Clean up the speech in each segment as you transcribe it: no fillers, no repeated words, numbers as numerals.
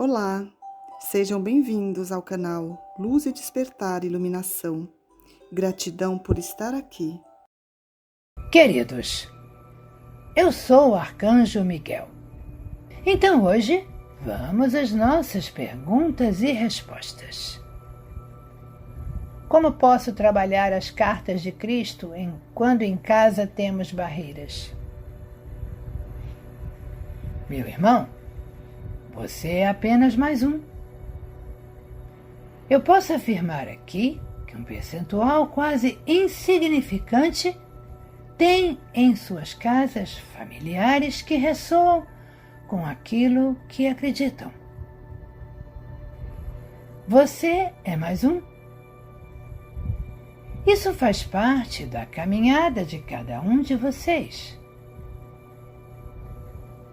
Olá, sejam bem-vindos ao canal Luz e Despertar Iluminação. Gratidão por estar aqui. Queridos, eu sou o Arcanjo Miguel. Então hoje vamos às nossas perguntas e respostas. Como posso trabalhar as cartas de Cristo quando em casa temos barreiras? Meu irmão, você é apenas mais um. Eu posso afirmar aqui que um percentual quase insignificante tem em suas casas familiares que ressoam com aquilo que acreditam. Você é mais um. Isso faz parte da caminhada de cada um de vocês.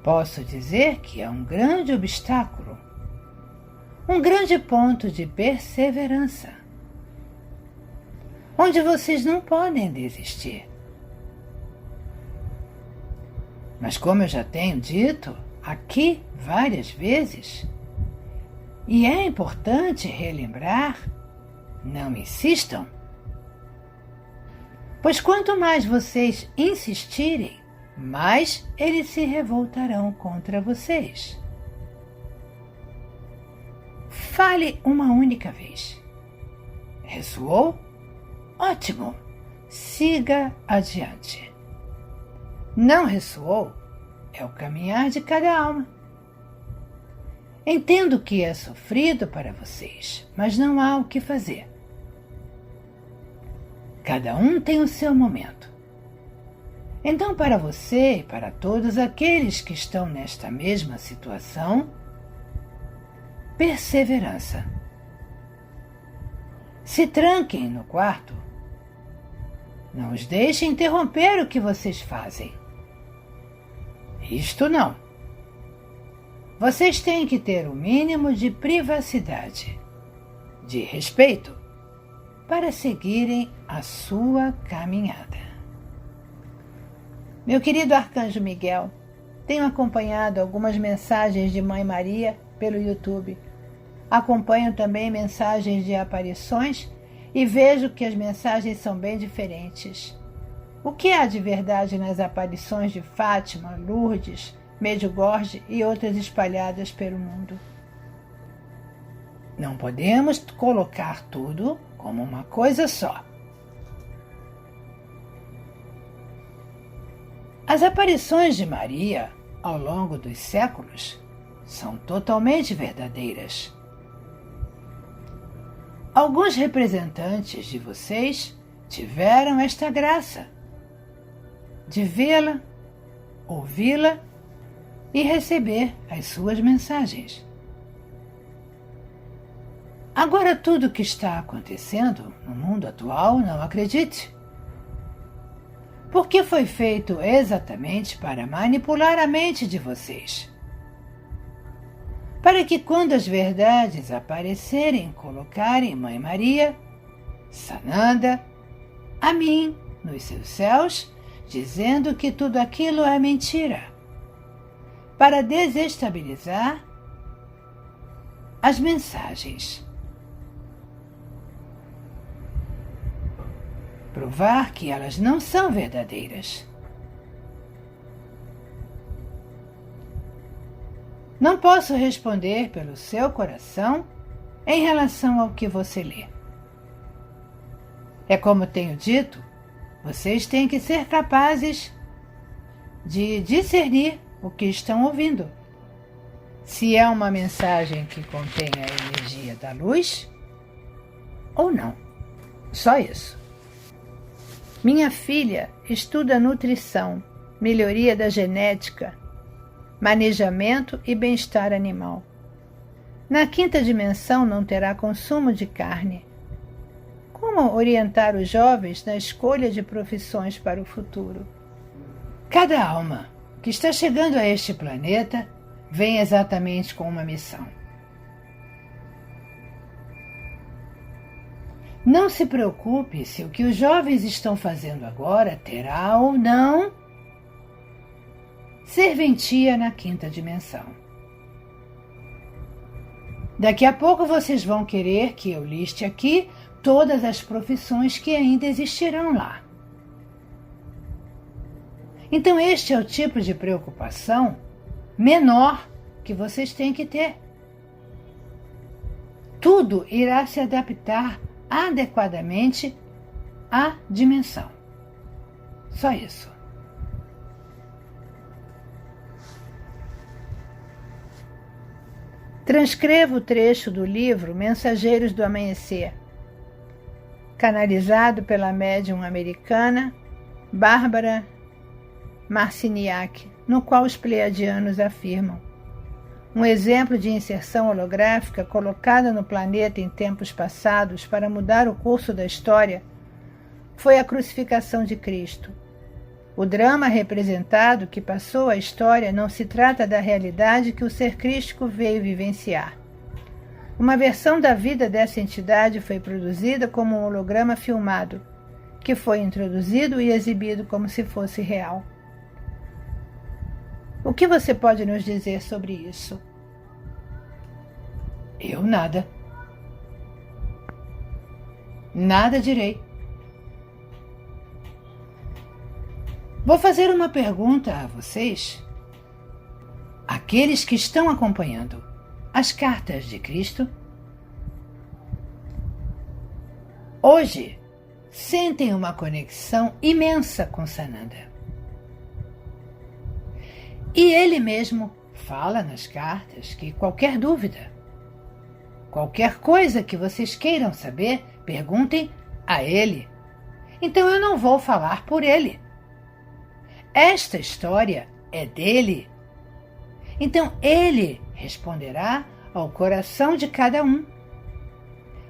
Posso dizer que é um grande obstáculo, um grande ponto de perseverança, onde vocês não podem desistir. Mas como eu já tenho dito aqui várias vezes, e é importante relembrar, não insistam, pois quanto mais vocês insistirem, mais eles se revoltarão contra vocês. Fale uma única vez. Ressoou? Ótimo! Siga adiante. Não ressoou? É o caminhar de cada alma. Entendo que é sofrido para vocês, mas não há o que fazer. Cada um tem o seu momento. Então, para você e para todos aqueles que estão nesta mesma situação, perseverança. Se tranquem no quarto. Não os deixem interromper o que vocês fazem. Isto não. Vocês têm que ter o mínimo de privacidade, de respeito, para seguirem a sua caminhada. Meu querido Arcanjo Miguel, tenho acompanhado algumas mensagens de Mãe Maria pelo YouTube. Acompanho também mensagens de aparições e vejo que as mensagens são bem diferentes. O que há de verdade nas aparições de Fátima, Lourdes, Medjugorje e outras espalhadas pelo mundo? Não podemos colocar tudo como uma coisa só. As aparições de Maria, ao longo dos séculos, são totalmente verdadeiras. Alguns representantes de vocês tiveram esta graça de vê-la, ouvi-la e receber as suas mensagens. Agora, tudo o que está acontecendo no mundo atual, não acredite. Porque foi feito exatamente para manipular a mente de vocês. Para que quando as verdades aparecerem, colocarem Mãe Maria, Sananda, a mim, nos seus céus, dizendo que tudo aquilo é mentira. Para desestabilizar as mensagens. Provar que elas não são verdadeiras. Não posso responder pelo seu coração em relação ao que você lê. É como tenho dito, vocês têm que ser capazes de discernir o que estão ouvindo. Se é uma mensagem que contém a energia da luz ou não. Só isso. Minha filha estuda nutrição, melhoria da genética, manejamento e bem-estar animal. Na quinta dimensão não terá consumo de carne. Como orientar os jovens na escolha de profissões para o futuro? Cada alma que está chegando a este planeta vem exatamente com uma missão. Não se preocupe se o que os jovens estão fazendo agora terá ou não serventia na quinta dimensão. Daqui a pouco vocês vão querer que eu liste aqui todas as profissões que ainda existirão lá. Então este é o tipo de preocupação menor que vocês têm que ter. Tudo irá se adaptar adequadamente à dimensão. Só isso. Transcrevo o trecho do livro Mensageiros do Amanhecer, canalizado pela médium americana Bárbara Marciniak, no qual os pleiadianos afirmam: um exemplo de inserção holográfica colocada no planeta em tempos passados para mudar o curso da história foi a crucificação de Cristo. O drama representado que passou a história não se trata da realidade que o ser crístico veio vivenciar. Uma versão da vida dessa entidade foi produzida como um holograma filmado, que foi introduzido e exibido como se fosse real. O que você pode nos dizer sobre isso? Eu nada. Nada direi. Vou fazer uma pergunta a vocês. Aqueles que estão acompanhando as cartas de Cristo, hoje sentem uma conexão imensa com Sananda. E ele mesmo fala nas cartas que qualquer dúvida, qualquer coisa que vocês queiram saber, perguntem a ele. Então eu não vou falar por ele. Esta história é dele. Então ele responderá ao coração de cada um.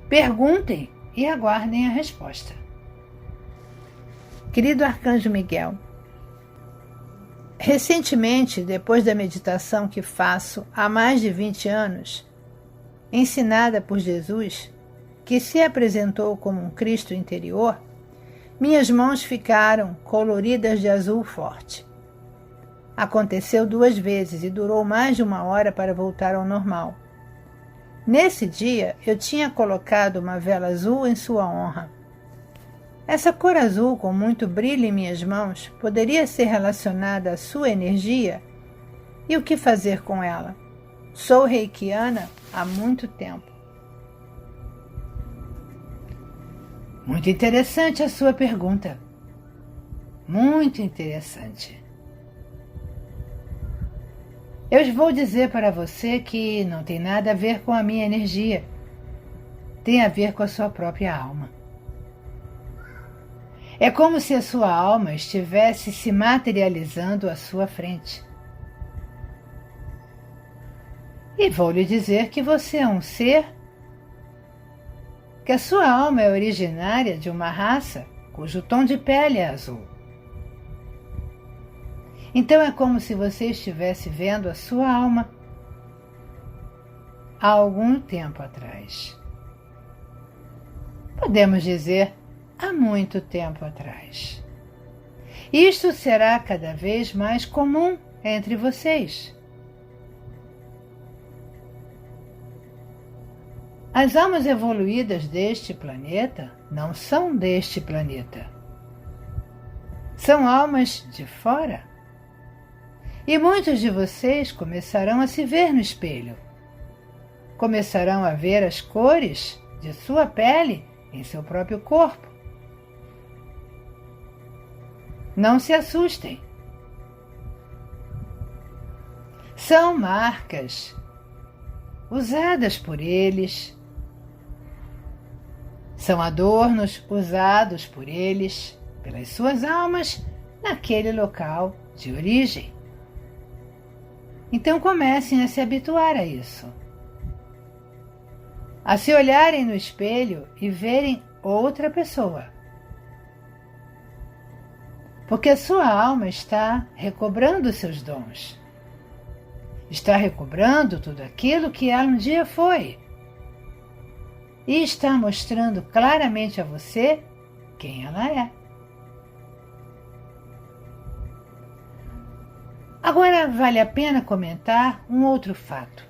Perguntem e aguardem a resposta. Querido Arcanjo Miguel, recentemente, depois da meditação que faço há mais de 20 anos, ensinada por Jesus, que se apresentou como um Cristo interior, minhas mãos ficaram coloridas de azul forte. Aconteceu 2 vezes e durou mais de 1 hora para voltar ao normal. Nesse dia, eu tinha colocado uma vela azul em sua honra. Essa cor azul, com muito brilho em minhas mãos, poderia ser relacionada à sua energia? E o que fazer com ela? Sou reikiana há muito tempo. Muito interessante a sua pergunta. Muito interessante. Eu vou dizer para você que não tem nada a ver com a minha energia. Tem a ver com a sua própria alma. É como se a sua alma estivesse se materializando à sua frente. E vou lhe dizer que você é um ser, que a sua alma é originária de uma raça cujo tom de pele é azul. Então é como se você estivesse vendo a sua alma há algum tempo atrás. Podemos dizer, há muito tempo atrás. Isto será cada vez mais comum entre vocês. As almas evoluídas deste planeta não são deste planeta. São almas de fora. E muitos de vocês começarão a se ver no espelho. Começarão a ver as cores de sua pele em seu próprio corpo. Não se assustem. São marcas usadas por eles. São adornos usados por eles, pelas suas almas, naquele local de origem. Então comecem a se habituar a isso. A se olharem no espelho e verem outra pessoa. Porque a sua alma está recobrando seus dons. Está recobrando tudo aquilo que ela um dia foi. E está mostrando claramente a você quem ela é. Agora vale a pena comentar um outro fato.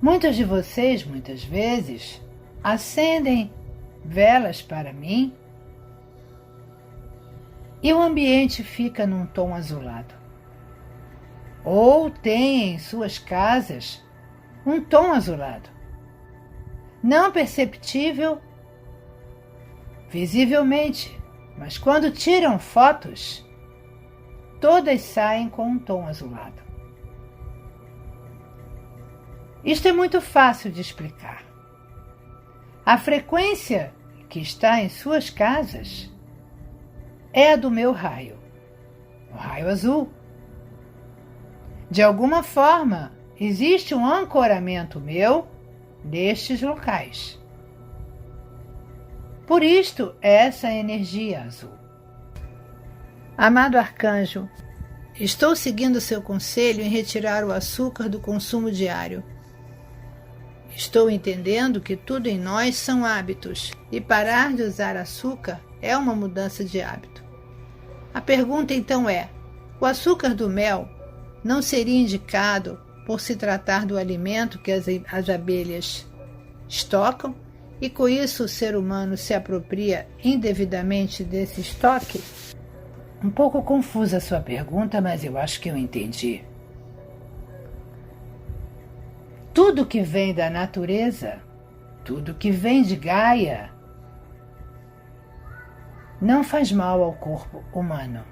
Muitos de vocês, muitas vezes, acendem velas para mim e o ambiente fica num tom azulado. Ou tem em suas casas um tom azulado, não perceptível visivelmente, mas quando tiram fotos, todas saem com um tom azulado. Isto é muito fácil de explicar. A frequência que está em suas casas é a do meu raio, o raio azul. De alguma forma, existe um ancoramento meu nestes locais. Por isto, essa energia azul. Amado arcanjo, estou seguindo seu conselho em retirar o açúcar do consumo diário. Estou entendendo que tudo em nós são hábitos e parar de usar açúcar é uma mudança de hábito. A pergunta então é: o açúcar do mel não seria indicado por se tratar do alimento que as abelhas estocam e com isso o ser humano se apropria indevidamente desse estoque? Um pouco confusa a sua pergunta, mas eu acho que eu entendi. Tudo que vem da natureza, tudo que vem de Gaia, não faz mal ao corpo humano.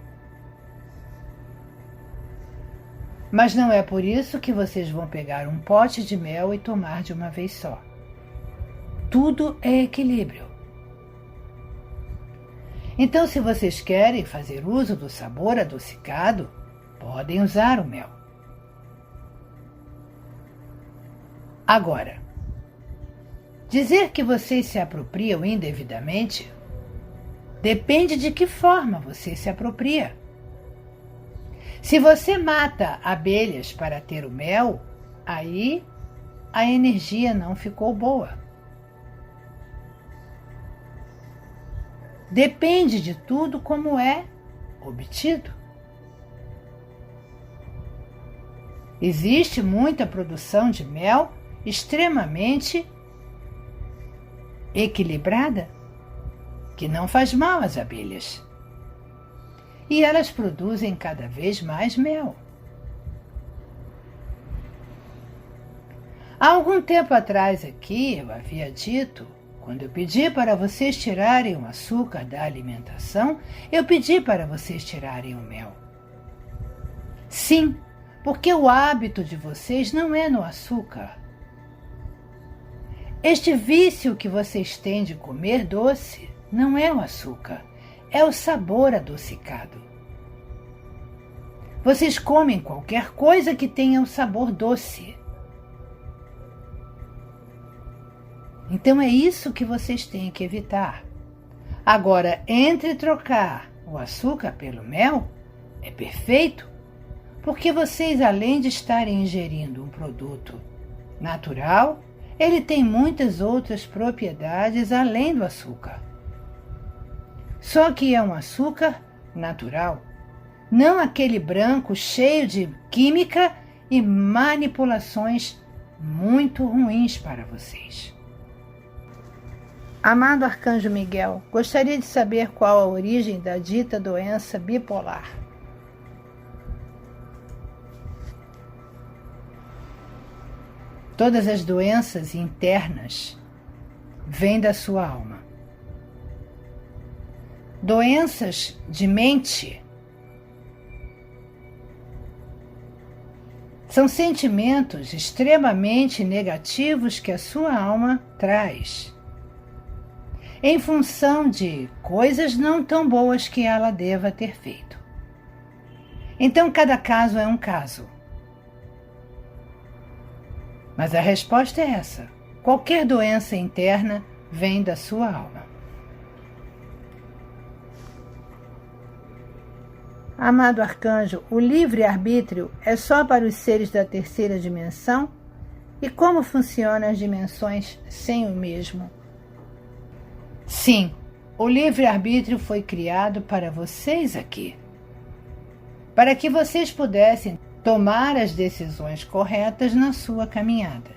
Mas não é por isso que vocês vão pegar um pote de mel e tomar de uma vez só. Tudo é equilíbrio. Então, se vocês querem fazer uso do sabor adocicado, podem usar o mel. Agora, dizer que vocês se apropriam indevidamente depende de que forma você se apropria. Se você mata abelhas para ter o mel, aí a energia não ficou boa. Depende de tudo como é obtido. Existe muita produção de mel extremamente equilibrada, que não faz mal às abelhas. E elas produzem cada vez mais mel. Há algum tempo atrás aqui eu havia dito, quando eu pedi para vocês tirarem o açúcar da alimentação, eu pedi para vocês tirarem o mel. Sim, porque o hábito de vocês não é no açúcar. Este vício que vocês têm de comer doce não é o açúcar, é o sabor adocicado. Vocês comem qualquer coisa que tenha um sabor doce. Então é isso que vocês têm que evitar. Agora, entre trocar o açúcar pelo mel, é perfeito, porque vocês, além de estarem ingerindo um produto natural, ele tem muitas outras propriedades além do açúcar. Só que é um açúcar natural, não aquele branco cheio de química e manipulações muito ruins para vocês. Amado Arcanjo Miguel, gostaria de saber qual a origem da dita doença bipolar. Todas as doenças internas vêm da sua alma. Doenças de mente são sentimentos extremamente negativos que a sua alma traz, em função de coisas não tão boas que ela deva ter feito. Então, cada caso é um caso. Mas a resposta é essa: qualquer doença interna vem da sua alma. Amado arcanjo, o livre-arbítrio é só para os seres da terceira dimensão? E como funcionam as dimensões sem o mesmo? Sim, o livre-arbítrio foi criado para vocês aqui, para que vocês pudessem tomar as decisões corretas na sua caminhada.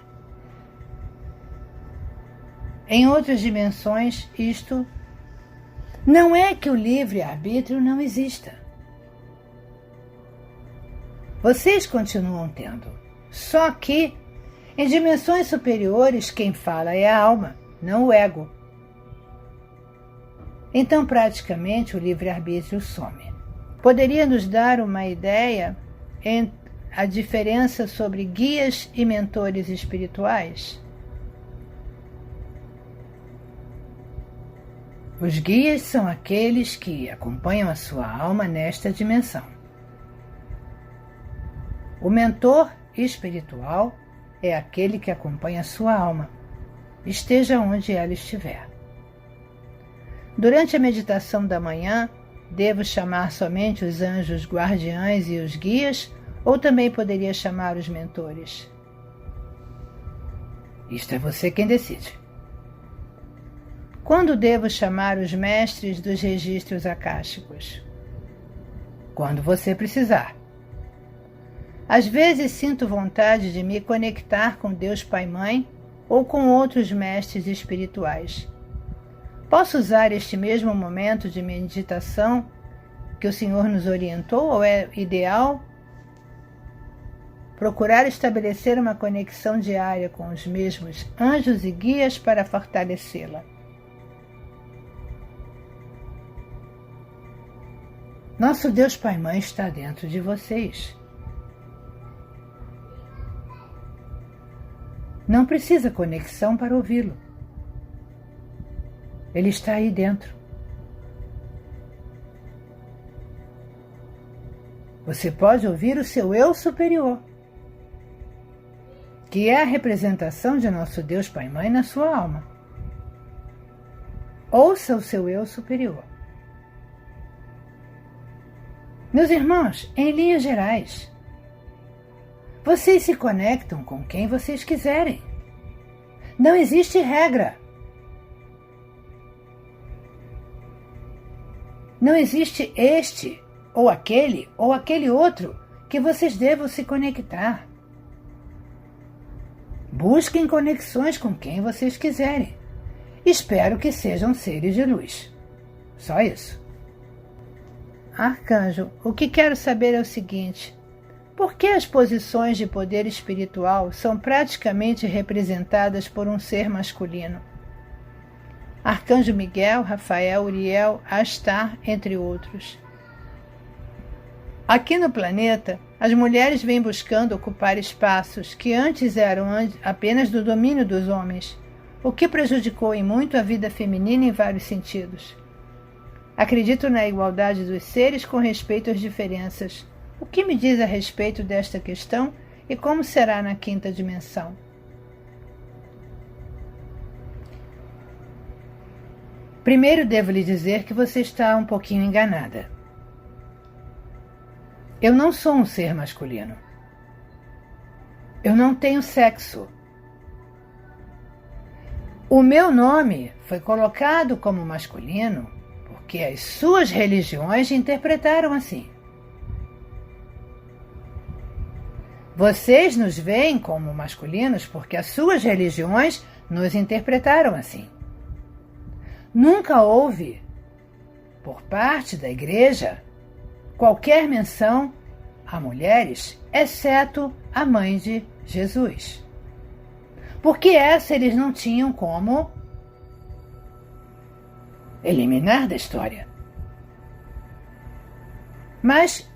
Em outras dimensões, isto não é que o livre-arbítrio não exista. Vocês continuam tendo. Só que, em dimensões superiores, quem fala é a alma, não o ego. Então, praticamente, o livre-arbítrio some. Poderia nos dar uma ideia entre a diferença sobre guias e mentores espirituais? Os guias são aqueles que acompanham a sua alma nesta dimensão. O mentor espiritual é aquele que acompanha a sua alma, esteja onde ela estiver. Durante a meditação da manhã, devo chamar somente os anjos guardiães e os guias, ou também poderia chamar os mentores? Isto é você quem decide. Quando devo chamar os mestres dos registros akáshicos? Quando você precisar. Às vezes sinto vontade de me conectar com Deus Pai Mãe ou com outros mestres espirituais. Posso usar este mesmo momento de meditação que o Senhor nos orientou, ou é ideal procurar estabelecer uma conexão diária com os mesmos anjos e guias para fortalecê-la? Nosso Deus Pai Mãe está dentro de vocês. Não precisa conexão para ouvi-lo. Ele está aí dentro. Você pode ouvir o seu eu superior, que é a representação de nosso Deus Pai Mãe na sua alma. Ouça o seu eu superior. Meus irmãos, em linhas gerais, vocês se conectam com quem vocês quiserem. Não existe regra. Não existe este, ou aquele outro que vocês devam se conectar. Busquem conexões com quem vocês quiserem. Espero que sejam seres de luz. Só isso. Arcanjo, o que quero saber é o seguinte: por que as posições de poder espiritual são praticamente representadas por um ser masculino? Arcanjo Miguel, Rafael, Uriel, Astar, entre outros. Aqui no planeta, as mulheres vêm buscando ocupar espaços que antes eram apenas do domínio dos homens, o que prejudicou em muito a vida feminina em vários sentidos. Acredito na igualdade dos seres com respeito às diferenças. O que me diz a respeito desta questão e como será na quinta dimensão? Primeiro devo lhe dizer que você está um pouquinho enganada. Eu não sou um ser masculino. Eu não tenho sexo. O meu nome foi colocado como masculino porque as suas religiões interpretaram assim. Vocês nos veem como masculinos porque as suas religiões nos interpretaram assim. Nunca houve, por parte da Igreja, qualquer menção a mulheres, exceto a mãe de Jesus. Porque essa eles não tinham como eliminar da história. Mas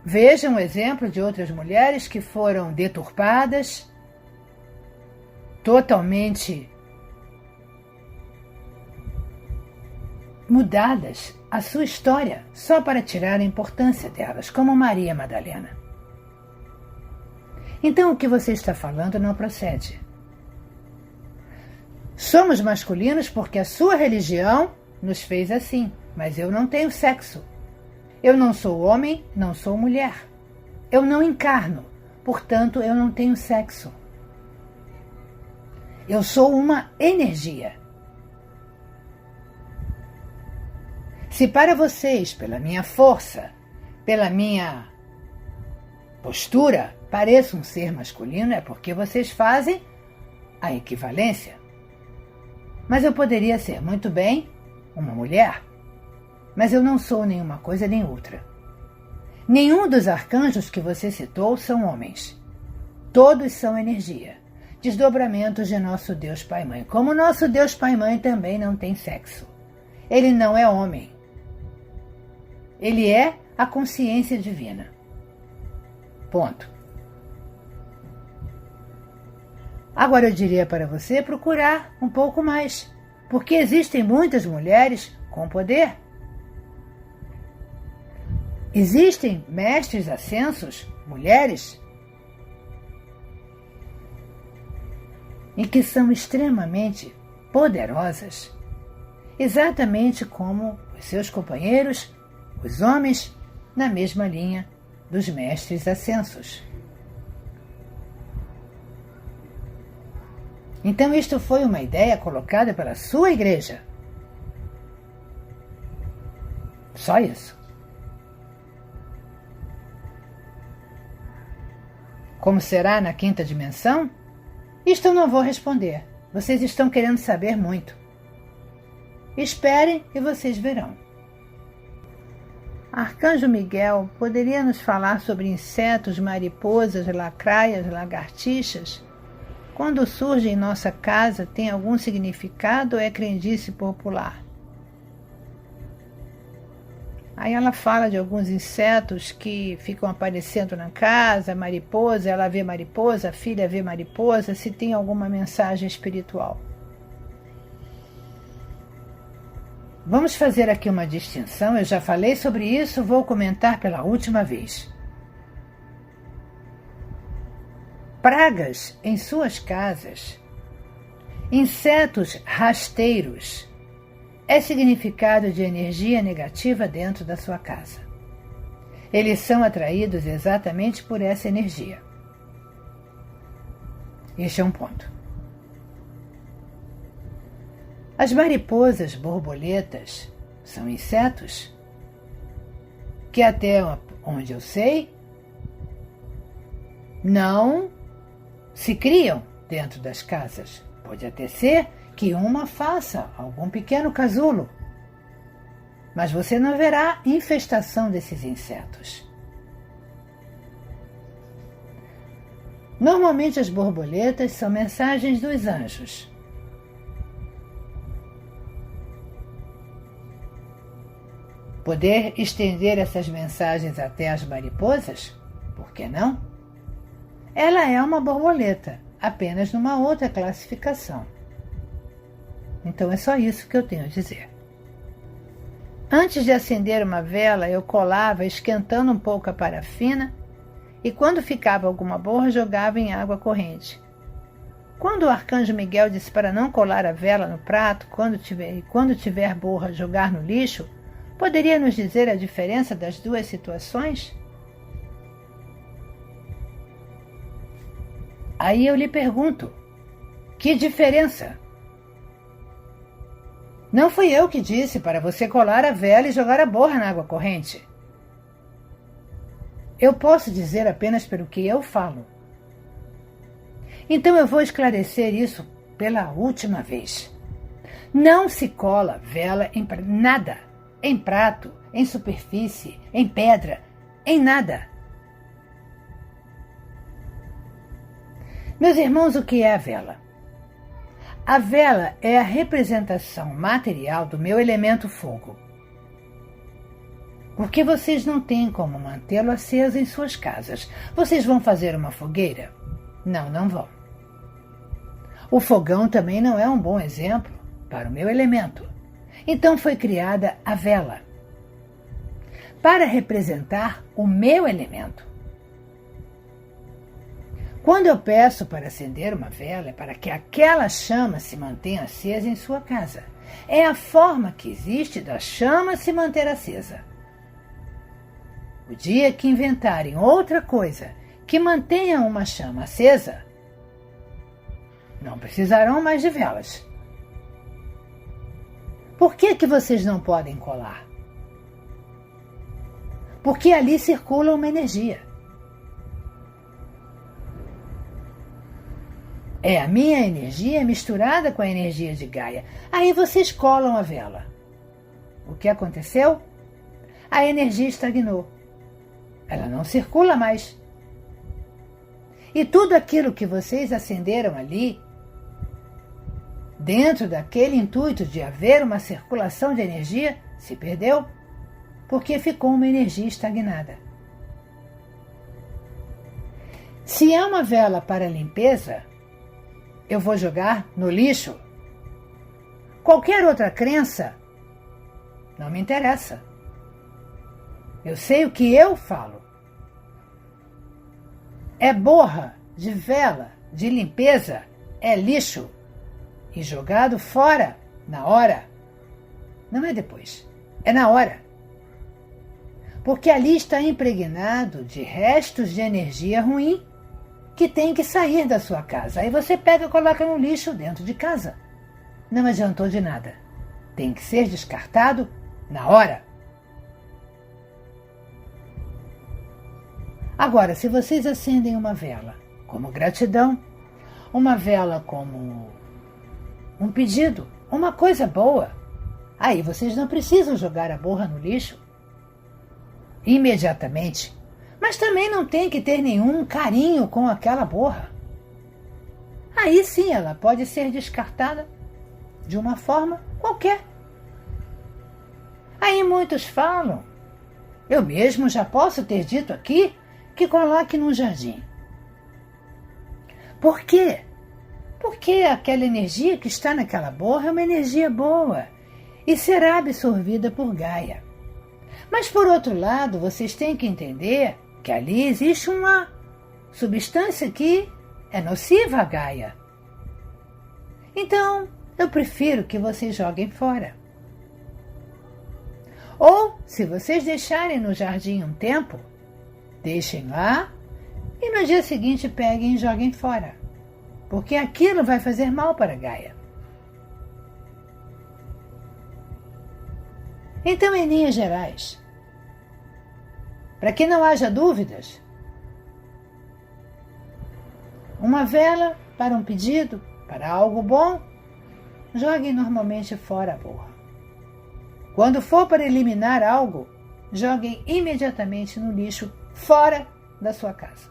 vejam o exemplo de outras mulheres que foram deturpadas, totalmente mudadas a sua história só para tirar a importância delas, como Maria Madalena. Então o que você está falando não procede. Somos masculinos porque a sua religião nos fez assim, mas eu não tenho sexo. Eu não sou homem, não sou mulher. Eu não encarno, portanto eu não tenho sexo. Eu sou uma energia. Se para vocês, pela minha força, pela minha postura, pareço um ser masculino, é porque vocês fazem a equivalência. Mas eu poderia ser muito bem uma mulher. Mas eu não sou nenhuma coisa nem outra. Nenhum dos arcanjos que você citou são homens. Todos são energia, desdobramentos de nosso Deus Pai Mãe. Como nosso Deus Pai Mãe também não tem sexo. Ele não é homem. Ele é a consciência divina. Ponto. Agora eu diria para você procurar um pouco mais, porque existem muitas mulheres com poder. Existem mestres ascensos, mulheres, e que são extremamente poderosas, exatamente como os seus companheiros, os homens, na mesma linha dos mestres ascensos. Então isto foi uma ideia colocada pela sua igreja. Só isso. Como será na quinta dimensão? Isto eu não vou responder. Vocês estão querendo saber muito. Esperem e vocês verão. Arcanjo Miguel poderia nos falar sobre insetos, mariposas, lacraias, lagartixas? Quando surge em nossa casa, tem algum significado ou é crendice popular? Aí ela fala de alguns insetos que ficam aparecendo na casa, mariposa, ela vê mariposa, a filha vê mariposa, se tem alguma mensagem espiritual. Vamos fazer aqui uma distinção, eu já falei sobre isso, vou comentar pela última vez. Pragas em suas casas, insetos rasteiros, é significado de energia negativa dentro da sua casa. Eles são atraídos exatamente por essa energia. Este é um ponto. As mariposas borboletas são insetos que, até onde eu sei, não se criam dentro das casas. Pode até ser que uma faça algum pequeno casulo, mas você não verá infestação desses insetos. Normalmente as borboletas são mensagens dos anjos. Poder estender essas mensagens até as mariposas? Por que não? Ela é uma borboleta, apenas numa outra classificação. Então é só isso que eu tenho a dizer. Antes de acender uma vela, eu colava esquentando um pouco a parafina e quando ficava alguma borra, jogava em água corrente. Quando o arcanjo Miguel disse para não colar a vela no prato, quando tiver borra, jogar no lixo, poderia nos dizer a diferença das duas situações? Aí eu lhe pergunto, que diferença? Não fui eu que disse para você colar a vela e jogar a borra na água corrente. Eu posso dizer apenas pelo que eu falo. Então eu vou esclarecer isso pela última vez. Não se cola vela em nada, em prato, em superfície, em pedra, em nada. Meus irmãos, o que é a vela? A vela é a representação material do meu elemento fogo. Porque vocês não têm como mantê-lo aceso em suas casas. Vocês vão fazer uma fogueira? Não, não vão. O fogão também não é um bom exemplo para o meu elemento. Então foi criada a vela para representar o meu elemento. Quando eu peço para acender uma vela, é para que aquela chama se mantenha acesa em sua casa. É a forma que existe da chama se manter acesa. O dia que inventarem outra coisa que mantenha uma chama acesa, não precisarão mais de velas. Por que vocês não podem colar? Porque ali circula uma energia. É a minha energia misturada com a energia de Gaia. Aí vocês colam a vela. O que aconteceu? A energia estagnou. Ela não circula mais. E tudo aquilo que vocês acenderam ali, dentro daquele intuito de haver uma circulação de energia, se perdeu, porque ficou uma energia estagnada. Se é uma vela para limpeza, eu vou jogar no lixo. Qualquer outra crença não me interessa. Eu sei o que eu falo. É borra de vela, de limpeza, é lixo. E jogado fora, na hora. Não é depois, é na hora. Porque ali está impregnado de restos de energia ruim que tem que sair da sua casa. Aí você pega e coloca no lixo dentro de casa. Não adiantou de nada. Tem que ser descartado na hora. Agora, se vocês acendem uma vela como gratidão, uma vela como um pedido, uma coisa boa, aí vocês não precisam jogar a borra no lixo imediatamente, mas também não tem que ter nenhum carinho com aquela borra. Aí sim ela pode ser descartada de uma forma qualquer. Aí muitos falam, eu mesmo já posso ter dito aqui, que coloque num jardim. Por quê? Porque aquela energia que está naquela borra é uma energia boa e será absorvida por Gaia. Mas, por outro lado, vocês têm que entender que ali existe uma substância que é nociva a Gaia. Então, eu prefiro que vocês joguem fora. Ou, se vocês deixarem no jardim um tempo, deixem lá e no dia seguinte peguem e joguem fora. Porque aquilo vai fazer mal para Gaia. Então, em linhas gerais, para que não haja dúvidas, uma vela para um pedido, para algo bom, joguem normalmente fora a borra. Quando for para eliminar algo, joguem imediatamente no lixo fora da sua casa.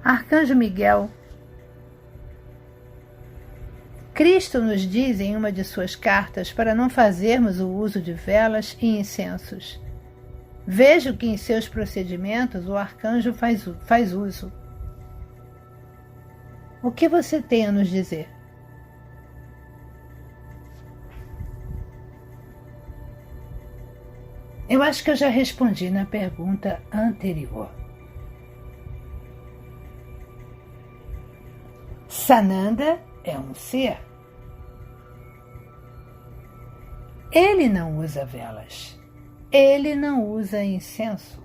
Arcanjo Miguel. Cristo nos diz em uma de suas cartas para não fazermos o uso de velas e incensos. Vejo que em seus procedimentos o arcanjo faz uso. O que você tem a nos dizer? Eu acho que eu já respondi na pergunta anterior. Sananda é um ser. Ele não usa velas. Ele não usa incenso.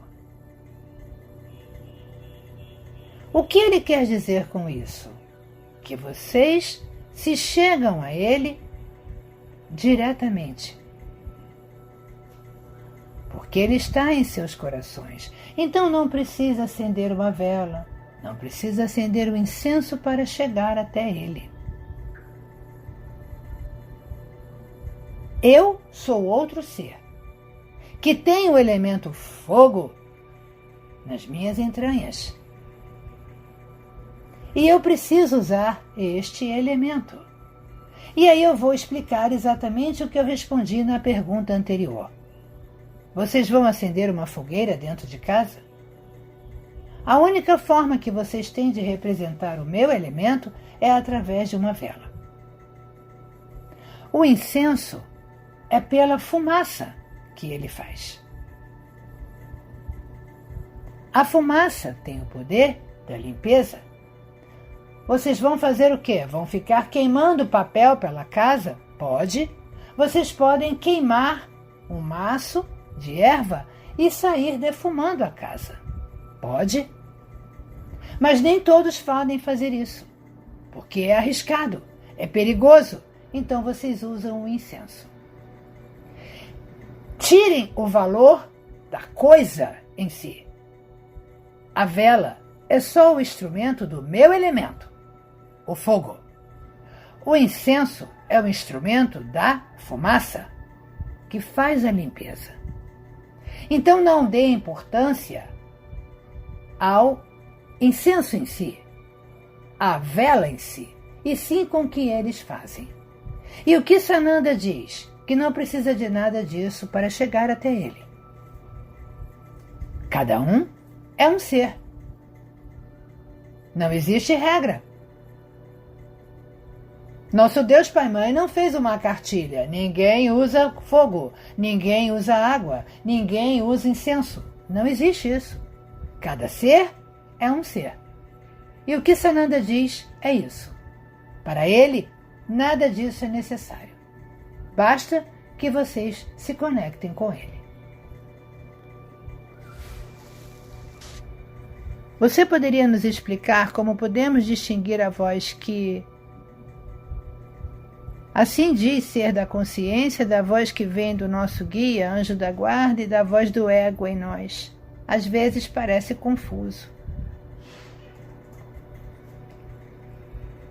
O que ele quer dizer com isso? Que vocês se chegam a ele diretamente. Porque ele está em seus corações. Então não precisa acender uma vela, não precisa acender o incenso para chegar até ele. Eu sou outro ser, que tem o elemento fogo nas minhas entranhas. E eu preciso usar este elemento. E aí eu vou explicar exatamente o que eu respondi na pergunta anterior. Vocês vão acender uma fogueira dentro de casa? A única forma que vocês têm de representar o meu elemento é através de uma vela. O incenso é pela fumaça que ele faz. A fumaça tem o poder da limpeza. Vocês vão fazer o quê? Vão ficar queimando papel pela casa? Pode. Vocês podem queimar um maço de erva e sair defumando a casa. Pode. Mas nem todos podem fazer isso, porque é arriscado, é perigoso. Então vocês usam o incenso. Tirem o valor da coisa em si. A vela é só o instrumento do meu elemento, o fogo. O incenso é o instrumento da fumaça, que faz a limpeza. Então não dê importância ao incenso em si, à vela em si, e sim com o que eles fazem. E o que Sananda diz? Que não precisa de nada disso para chegar até ele. Cada um é um ser. Não existe regra. Nosso Deus Pai Mãe não fez uma cartilha. Ninguém usa fogo, ninguém usa água, ninguém usa incenso. Não existe isso. Cada ser é um ser. E o que Sananda diz é isso. Para ele, nada disso é necessário. Basta que vocês se conectem com ele. Você poderia nos explicar como podemos distinguir a voz que assim diz ser da consciência, da voz que vem do nosso guia, anjo da guarda, e da voz do ego em nós? Às vezes parece confuso.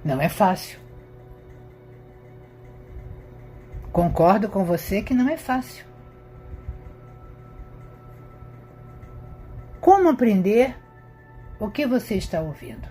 Não é fácil. Concordo com você que não é fácil. Como aprender o que você está ouvindo?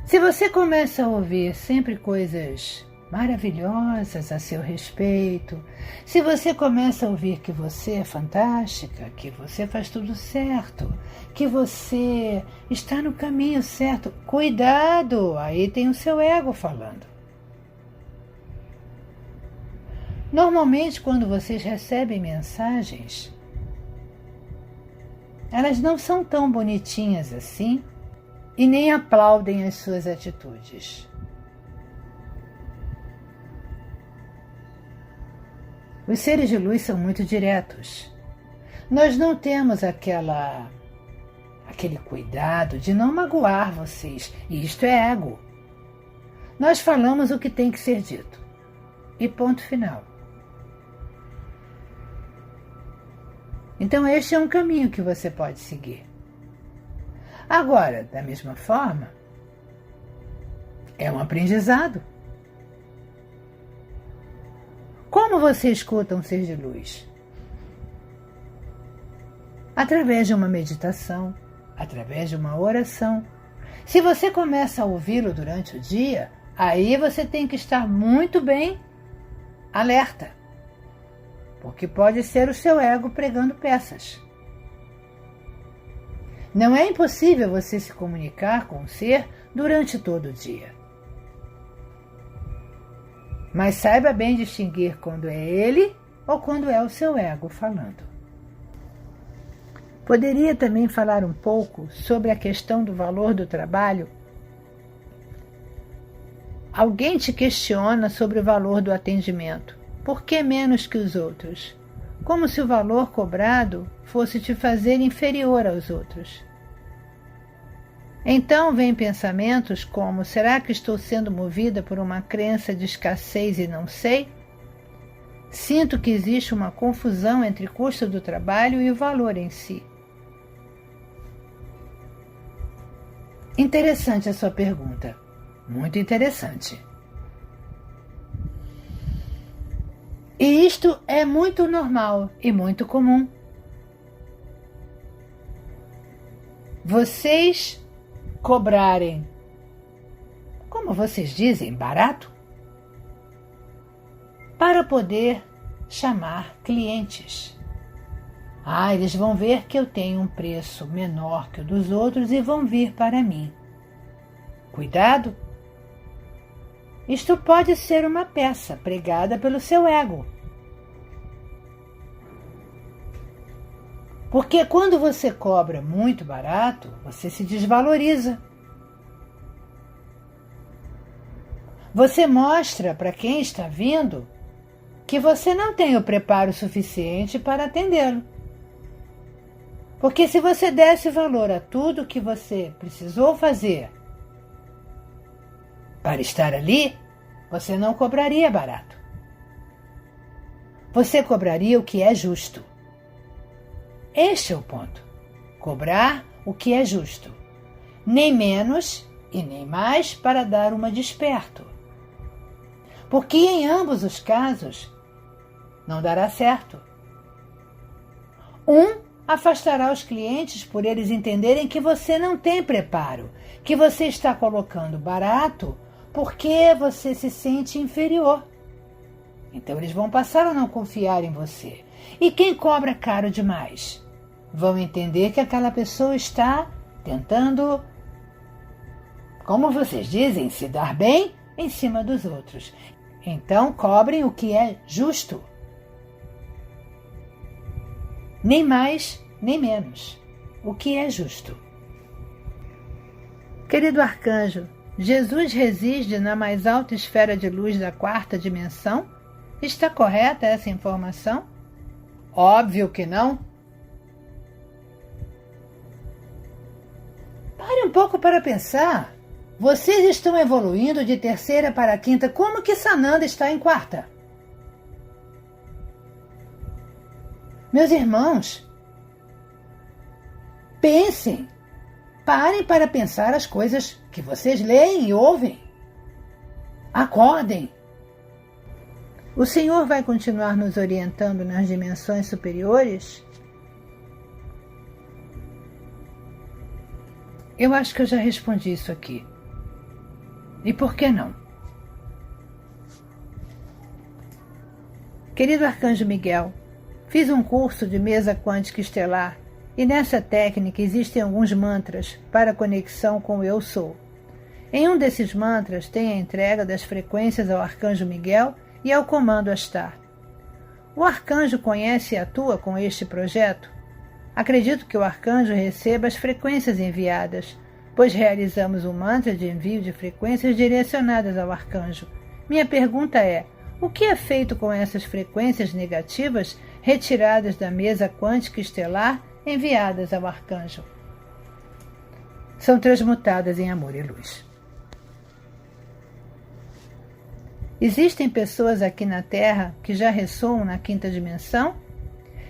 Se você começa a ouvir sempre coisas maravilhosas a seu respeito, se você começa a ouvir que você é fantástica, que você faz tudo certo, que você está no caminho certo, cuidado, aí tem o seu ego falando. Normalmente, quando vocês recebem mensagens, elas não são tão bonitinhas assim e nem aplaudem as suas atitudes. Os seres de luz são muito diretos. Nós não temos aquele cuidado de não magoar vocês, e isto é ego. Nós falamos o que tem que ser dito. E ponto final. Então este é um caminho que você pode seguir. Agora, da mesma forma, é um aprendizado. Como você escuta um ser de luz? Através de uma meditação, através de uma oração. Se você começa a ouvi-lo durante o dia, aí você tem que estar muito bem alerta, porque pode ser o seu ego pregando peças. Não é impossível você se comunicar com o ser durante todo o dia. Mas saiba bem distinguir quando é ele ou quando é o seu ego falando. Poderia também falar um pouco sobre a questão do valor do trabalho? Alguém te questiona sobre o valor do atendimento. Por que menos que os outros? Como se o valor cobrado fosse te fazer inferior aos outros. Então vêm pensamentos como: será que estou sendo movida por uma crença de escassez e não sei? Sinto que existe uma confusão entre o custo do trabalho e o valor em si. Interessante a sua pergunta. Muito interessante. E isto é muito normal e muito comum. Vocês cobrarem, como vocês dizem, barato, para poder chamar clientes. Eles vão ver que eu tenho um preço menor que o dos outros e vão vir para mim. Cuidado! Isto pode ser uma peça pregada pelo seu ego. Porque quando você cobra muito barato, você se desvaloriza. Você mostra para quem está vindo que você não tem o preparo suficiente para atendê-lo. Porque se você desse valor a tudo que você precisou fazer para estar ali, você não cobraria barato. Você cobraria o que é justo. Este é o ponto. Cobrar o que é justo. Nem menos e nem mais para dar uma de esperto. Porque em ambos os casos não dará certo. Afastará os clientes por eles entenderem que você não tem preparo, que você está colocando barato porque você se sente inferior. Então eles vão passar a não confiar em você. E quem cobra caro demais? Vão entender que aquela pessoa está tentando, como vocês dizem, se dar bem em cima dos outros. Então cobrem o que é justo. Nem mais, nem menos. O que é justo. Querido arcanjo, Jesus reside na mais alta esfera de luz da quarta dimensão? Está correta essa informação? Óbvio que não. Pare um pouco para pensar. Vocês estão evoluindo de terceira para quinta. Como que Sananda está em quarta? Meus irmãos, pensem. Parem para pensar as coisas que vocês leem e ouvem. Acordem. O Senhor vai continuar nos orientando nas dimensões superiores? Eu acho que eu já respondi isso aqui. E por que não? Querido Arcanjo Miguel, fiz um curso de mesa quântica estelar e nessa técnica existem alguns mantras para conexão com o Eu Sou. Em um desses mantras tem a entrega das frequências ao Arcanjo Miguel e ao Comando Astar. O arcanjo conhece e atua com este projeto? Acredito que o arcanjo receba as frequências enviadas, pois realizamos um mantra de envio de frequências direcionadas ao arcanjo. Minha pergunta é: o que é feito com essas frequências negativas retiradas da mesa quântica estelar enviadas ao arcanjo? São transmutadas em amor e luz. Existem pessoas aqui na Terra que já ressoam na quinta dimensão?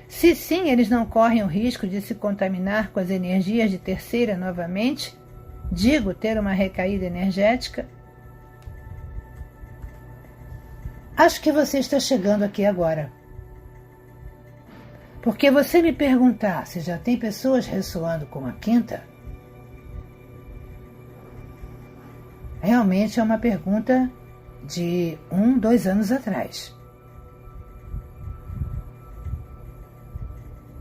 Se sim, eles não correm o risco de se contaminar com as energias de terceira novamente? Digo, ter uma recaída energética? Acho que você está chegando aqui agora. Porque você me perguntar se já tem pessoas ressoando com a quinta, realmente é uma pergunta de 2 anos atrás.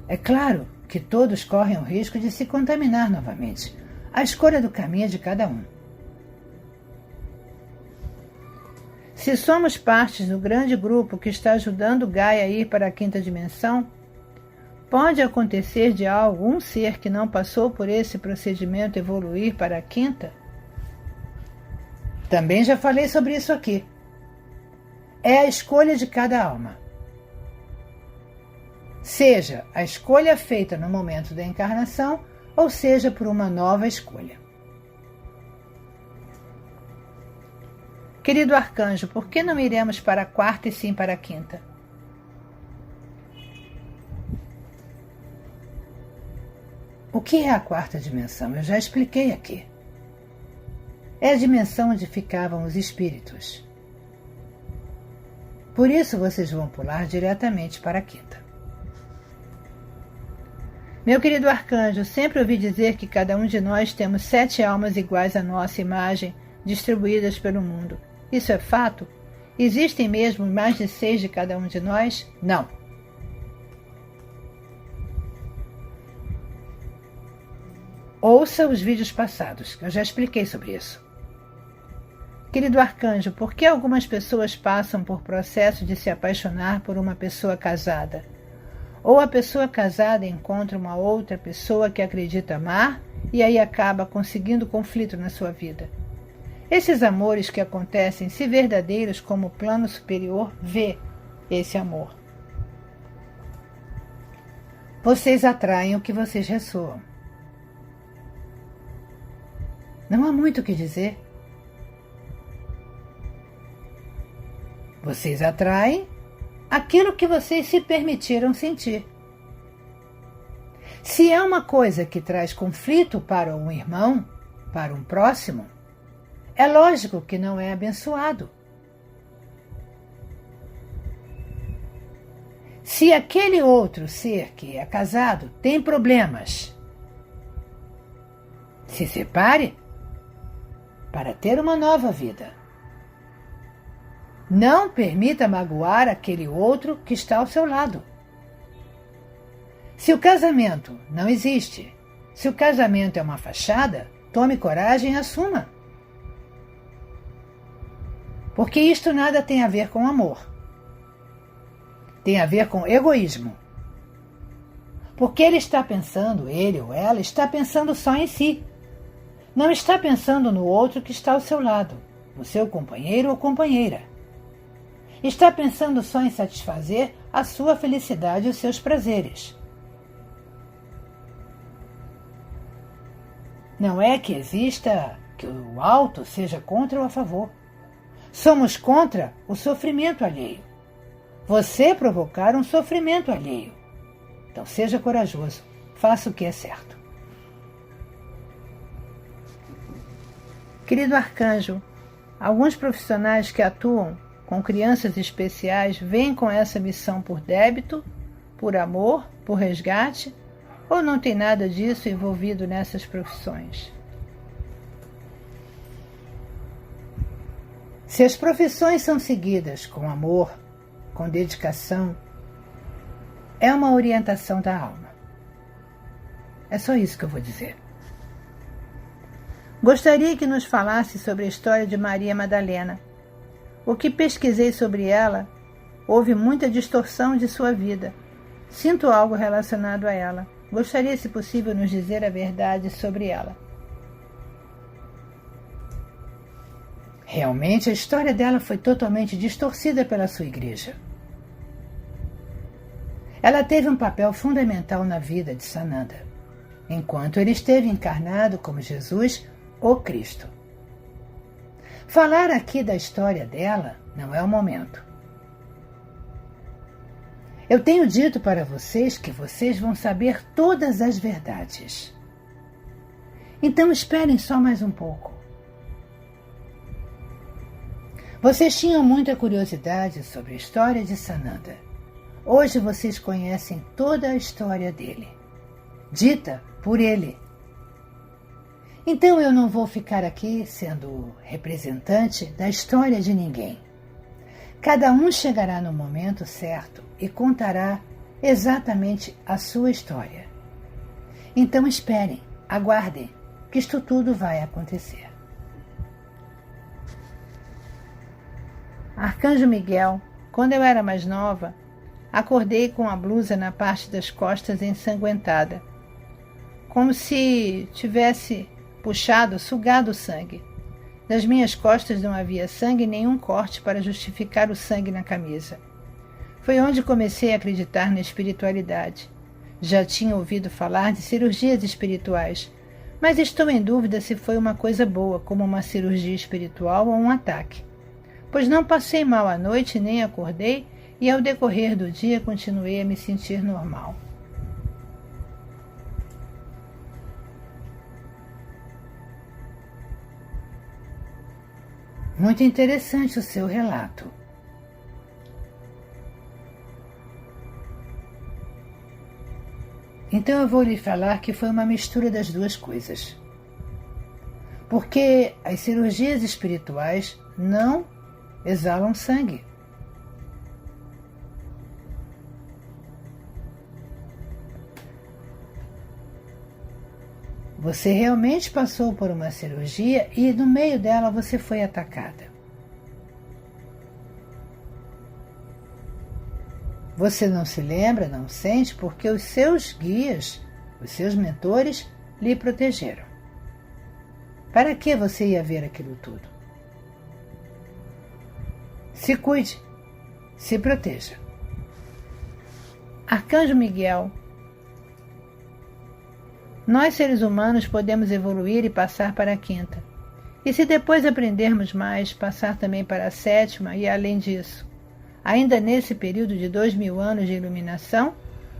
É claro que todos correm o risco de se contaminar novamente. A escolha do caminho é de cada um. Se somos partes do grande grupo que está ajudando Gaia a ir para a quinta dimensão, pode acontecer de algum ser que não passou por esse procedimento evoluir para a quinta? Também já falei sobre isso aqui. É a escolha de cada alma. Seja a escolha feita no momento da encarnação, ou seja por uma nova escolha. Querido arcanjo, por que não iremos para a quarta e sim para a quinta? O que é a quarta dimensão? Eu já expliquei aqui. É a dimensão onde ficavam os espíritos. Por isso vocês vão pular diretamente para a quinta. Meu querido arcanjo, sempre ouvi dizer que cada um de nós temos 7 almas iguais à nossa imagem, distribuídas pelo mundo. Isso é fato? Existem mesmo mais de 6 de cada um de nós? Não. Ouça os vídeos passados, eu já expliquei sobre isso. Querido arcanjo, por que algumas pessoas passam por processo de se apaixonar por uma pessoa casada? Ou a pessoa casada encontra uma outra pessoa que acredita amar e aí acaba conseguindo conflito na sua vida. Esses amores que acontecem, se verdadeiros como o plano superior vê esse amor. Vocês atraem o que vocês ressoam. Não há muito o que dizer. Vocês atraem aquilo que vocês se permitiram sentir. Se é uma coisa que traz conflito para um irmão, para um próximo, é lógico que não é abençoado. Se aquele outro ser que é casado tem problemas, se separe para ter uma nova vida. Não permita magoar aquele outro que está ao seu lado. Se o casamento não existe, se o casamento é uma fachada, tome coragem e assuma. Porque isto nada tem a ver com amor. Tem a ver com egoísmo. Porque ele ou ela está pensando só em si. Não está pensando no outro que está ao seu lado, no seu companheiro ou companheira. Está pensando só em satisfazer a sua felicidade e os seus prazeres. Não é que exista que o alto seja contra ou a favor. Somos contra o sofrimento alheio. Você provocar um sofrimento alheio. Então seja corajoso, faça o que é certo. Querido arcanjo, alguns profissionais que atuam com crianças especiais vêm com essa missão por débito, por amor, por resgate, ou não tem nada disso envolvido nessas profissões? Se as profissões são seguidas com amor, com dedicação, é uma orientação da alma. É só isso que eu vou dizer. Gostaria que nos falasse sobre a história de Maria Madalena. O que pesquisei sobre ela, houve muita distorção de sua vida. Sinto algo relacionado a ela. Gostaria, se possível, nos dizer a verdade sobre ela. Realmente, a história dela foi totalmente distorcida pela sua igreja. Ela teve um papel fundamental na vida de Sananda, enquanto ele esteve encarnado como Jesus, o Cristo. Falar aqui da história dela não é o momento. Eu tenho dito para vocês que vocês vão saber todas as verdades. Então esperem só mais um pouco. Vocês tinham muita curiosidade sobre a história de Sananda. Hoje vocês conhecem toda a história dele, dita por ele. Então eu não vou ficar aqui sendo representante da história de ninguém. Cada um chegará no momento certo e contará exatamente a sua história. Então esperem, aguardem, que isto tudo vai acontecer. Arcanjo Miguel, quando eu era mais nova, acordei com a blusa na parte das costas ensanguentada, como se tivesse sugado o sangue. Das minhas costas não havia sangue e nenhum corte para justificar o sangue na camisa. Foi onde comecei a acreditar na espiritualidade. Já tinha ouvido falar de cirurgias espirituais, mas estou em dúvida se foi uma coisa boa, como uma cirurgia espiritual ou um ataque. Pois não passei mal à noite nem acordei, e ao decorrer do dia continuei a me sentir normal. Muito interessante o seu relato. Então eu vou lhe falar que foi uma mistura das duas coisas. Porque as cirurgias espirituais não exalam sangue. Você realmente passou por uma cirurgia e no meio dela você foi atacada. Você não se lembra, não sente, porque os seus guias, os seus mentores, lhe protegeram. Para que você ia ver aquilo tudo? Se cuide, se proteja. Arcanjo Miguel, nós seres humanos podemos evoluir e passar para a quinta. E se depois aprendermos mais, passar também para a sétima e além disso. Ainda nesse período de 2000 anos de iluminação,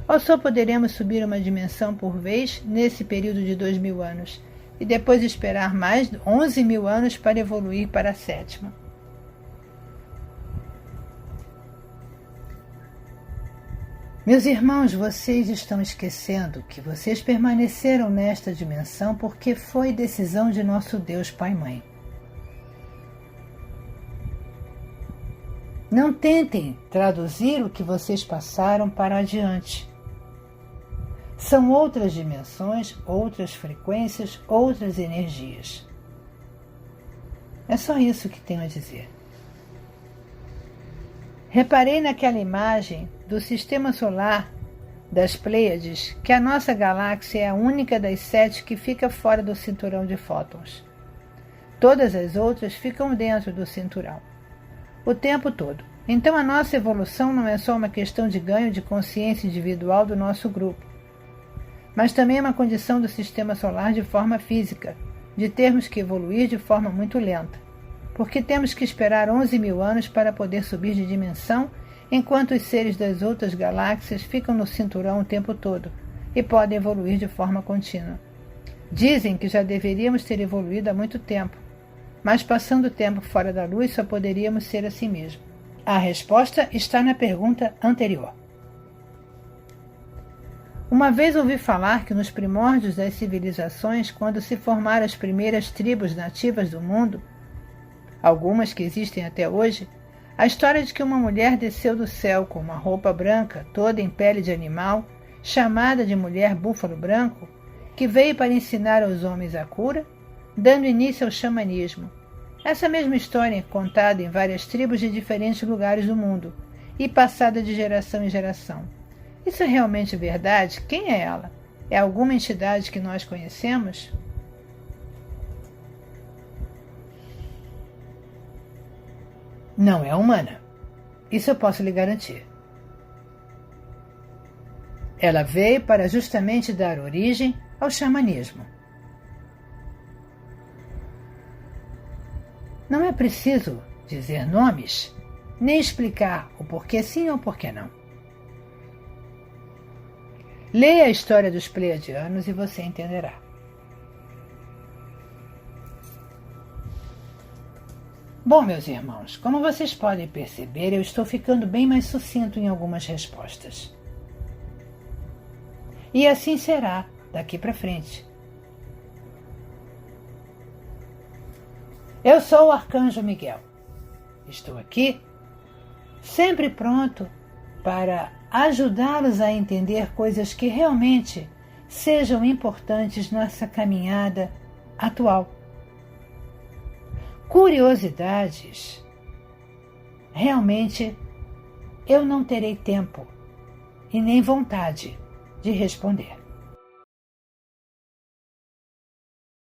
Ou só poderemos subir uma dimensão por vez nesse período de 2000 anos e depois esperar mais 11.000 anos para evoluir para a 7ª? Meus irmãos, vocês estão esquecendo que vocês permaneceram nesta dimensão porque foi decisão de nosso Deus Pai e Mãe. Não tentem traduzir o que vocês passaram para adiante. São outras dimensões, outras frequências, outras energias. É só isso que tenho a dizer. Reparei naquela imagem do sistema solar das Pleiades que a nossa galáxia é a única das 7 que fica fora do cinturão de fótons. Todas as outras ficam dentro do cinturão o tempo todo. Então a nossa evolução não é só uma questão de ganho de consciência individual do nosso grupo, mas também é uma condição do sistema solar de forma física, de termos que evoluir de forma muito lenta, porque temos que esperar 11.000 anos para poder subir de dimensão, enquanto os seres das outras galáxias ficam no cinturão o tempo todo e podem evoluir de forma contínua. Dizem que já deveríamos ter evoluído há muito tempo, mas passando o tempo fora da luz só poderíamos ser assim mesmo. A resposta está na pergunta anterior. Uma vez ouvi falar que nos primórdios das civilizações, quando se formaram as primeiras tribos nativas do mundo, algumas que existem até hoje, a história de que uma mulher desceu do céu com uma roupa branca, toda em pele de animal, chamada de mulher búfalo branco, que veio para ensinar aos homens a cura, dando início ao xamanismo. Essa mesma história é contada em várias tribos de diferentes lugares do mundo e passada de geração em geração. Isso é realmente verdade? Quem é ela? É alguma entidade que nós conhecemos? Não é humana. Isso eu posso lhe garantir. Ela veio para justamente dar origem ao xamanismo. Não é preciso dizer nomes, nem explicar o porquê sim ou porquê não. Leia a história dos Pleiadianos e você entenderá. Bom, meus irmãos, como vocês podem perceber, eu estou ficando bem mais sucinto em algumas respostas. E assim será daqui para frente. Eu sou o Arcanjo Miguel. Estou aqui, sempre pronto para ajudá-los a entender coisas que realmente sejam importantes nessa caminhada atual. Curiosidades, realmente eu não terei tempo e nem vontade de responder.